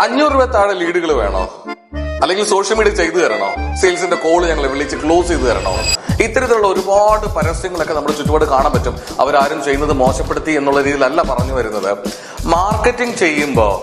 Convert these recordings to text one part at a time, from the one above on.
500 രൂപ താഴെ ലീഡുകൾ വേണോ? അല്ലെങ്കിൽ സോഷ്യൽ മീഡിയ ചെയ്തു തരണോ? സെയിൽസിന്റെ കോള് ഞങ്ങൾ വിളിച്ച് ക്ലോസ് ചെയ്ത് തരണോ? ഇത്തരത്തിലുള്ള ഒരുപാട് പരസ്യങ്ങളൊക്കെ നമ്മുടെ ചുറ്റുപാട് കാണാൻ പറ്റും. അവരാരും ചെയ്യുന്നത് മോശപ്പെടുത്തി എന്നുള്ള രീതിയിലല്ല പറഞ്ഞു വരുന്നത്. മാർക്കറ്റിംഗ് ചെയ്യുമ്പോൾ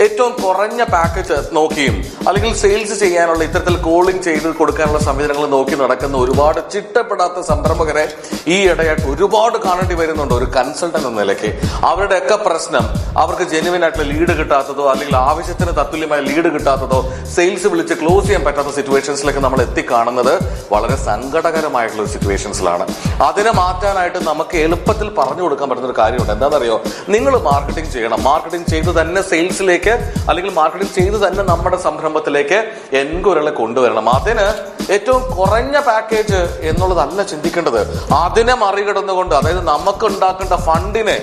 ഏറ്റവും കുറഞ്ഞ പാക്കേജ് നോക്കിയും അല്ലെങ്കിൽ സെയിൽസ് ചെയ്യാനുള്ള ഇത്തരത്തിൽ കോളിംഗ് ചെയ്ത് കൊടുക്കാനുള്ള സംവിധാനങ്ങൾ നോക്കി നടക്കുന്ന ഒരുപാട് ചിട്ടപ്പെടാത്ത സംരംഭകരെ ഈ ഇടയായിട്ട് ഒരുപാട് കാണേണ്ടി വരുന്നുണ്ട്. ഒരു കൺസൾട്ടന്റ് എന്ന നിലയ്ക്ക് അവരുടെയൊക്കെ പ്രശ്നം അവർക്ക് ജെന്യുവൻ ആയിട്ടുള്ള ലീഡ് കിട്ടാത്തതോ അല്ലെങ്കിൽ ആവശ്യത്തിന് തത്തുല്യമായ ലീഡ് കിട്ടാത്തതോ സെയിൽസ് വിളിച്ച് ക്ലോസ് ചെയ്യാൻ പറ്റാത്ത സിറ്റുവേഷൻസിലേക്ക് നമ്മൾ എത്തിക്കാണുന്നത് വളരെ സങ്കടകരമായിട്ടുള്ള സിറ്റുവേഷൻസിലാണ്. അതിനെ മാറ്റാനായിട്ട് നമുക്ക് എളുപ്പത്തിൽ പറഞ്ഞു കൊടുക്കാൻ പറ്റുന്ന ഒരു കാര്യമുണ്ട്. എന്താണെന്നറിയോ? നിങ്ങൾ മാർക്കറ്റിംഗ് ചെയ്യണം. മാർക്കറ്റിംഗ് ചെയ്ത് തന്നെ സെയിൽസിലേക്ക് അല്ലെങ്കിൽ മാർക്കറ്റിംഗ് ചെയ്ത് തന്നെ നമ്മുടെ സംരംഭത്തിലേക്ക് എൻക്വയറികളെ കൊണ്ടുവരണം. അതിന് ഏറ്റവും കുറഞ്ഞ പാക്കേജ് എന്നുള്ളതല്ല ചിന്തിക്കേണ്ടത്. അതിനെ മറികടന്നുകൊണ്ട്, അതായത് നമുക്ക് ഉണ്ടാക്കേണ്ട ഫണ്ടിനെ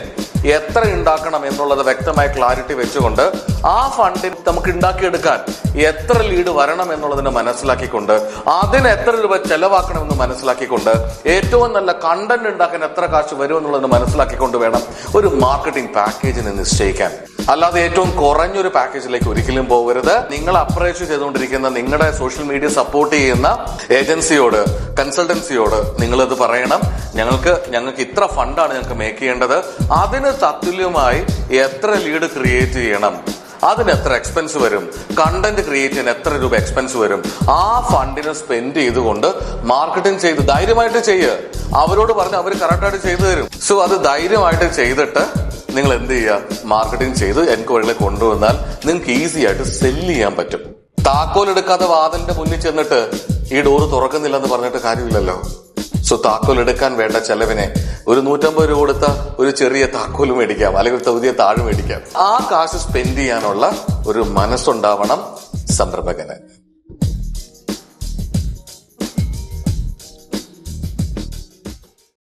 എത്ര ഉണ്ടാക്കണം എന്നുള്ളത് വ്യക്തമായ ക്ലാരിറ്റി വെച്ചുകൊണ്ട് ആ ഫണ്ടിൽ നമുക്ക് ഉണ്ടാക്കിയെടുക്കാൻ എത്ര ലീഡ് വരണം എന്നുള്ളതിനെ മനസ്സിലാക്കിക്കൊണ്ട് അതിന് എത്ര രൂപ ചെലവാക്കണമെന്ന് മനസ്സിലാക്കിക്കൊണ്ട് ഏറ്റവും നല്ല കണ്ടന്റ് ഉണ്ടാക്കാൻ എത്ര കാശ് വരും എന്നുള്ളതിന് മനസ്സിലാക്കിക്കൊണ്ട് വേണം ഒരു മാർക്കറ്റിംഗ് പാക്കേജിനെ നിശ്ചയിക്കാൻ. അല്ലാതെ ഏറ്റവും കുറഞ്ഞൊരു പാക്കേജിലേക്ക് ഒരിക്കലും പോകരുത്. നിങ്ങൾ അപ്രോച്ച് ചെയ്തുകൊണ്ടിരിക്കുന്ന നിങ്ങളുടെ സോഷ്യൽ മീഡിയ സപ്പോർട്ട് ചെയ്യുന്ന ഏജൻസിയോട്, കൺസൾട്ടൻസിയോട് നിങ്ങളിത് പറയണം. ഞങ്ങൾക്ക് ഇത്ര ഫണ്ടാണ് ഞങ്ങൾക്ക് മേക്ക് ചെയ്യേണ്ടത്. അതിന് തത്തുല്യമായി എത്ര ലീഡ് ക്രിയേറ്റ് ചെയ്യണം, അതിന് എത്ര എക്സ്പെൻസ് വരും, കണ്ടന്റ് ക്രിയേറ്റ് ചെയ്യാൻ എത്ര രൂപ എക്സ്പെൻസ് വരും, ആ ഫണ്ടിനെ സ്പെൻഡ് ചെയ്തുകൊണ്ട് മാർക്കറ്റിംഗ് ചെയ്ത് ധൈര്യമായിട്ട് ചെയ്യുക. അവരോട് പറഞ്ഞ് അവർ കറക്റ്റായിട്ട് ചെയ്തു തരും. സോ അത് ധൈര്യമായിട്ട് ചെയ്തിട്ട് നിങ്ങൾ എന്ത് ചെയ്യുക? മാർക്കറ്റിംഗ് ചെയ്ത് എൻക്വയറികളെ കൊണ്ടുവന്നാൽ നിങ്ങൾക്ക് ഈസി ആയിട്ട് സെല്ല് ചെയ്യാൻ പറ്റും. താക്കോൽ എടുക്കാതെ വാതിലിന്റെ മുന്നിൽ ചെന്നിട്ട് ഈ ഡോറ് തുറക്കുന്നില്ല എന്ന് പറഞ്ഞിട്ട് കാര്യമില്ലല്ലോ. സോ താക്കോൽ എടുക്കാൻ വേണ്ട ചെലവിനെ ഒരു 150 രൂപ കൊടുത്ത ഒരു ചെറിയ താക്കോൽ മേടിക്കാം, അല്ലെങ്കിൽ പുതിയ താഴ് മേടിക്കാം. ആ കാശ് സ്പെൻഡ് ചെയ്യാനുള്ള ഒരു മനസ്സുണ്ടാവണം സംരംഭകന്.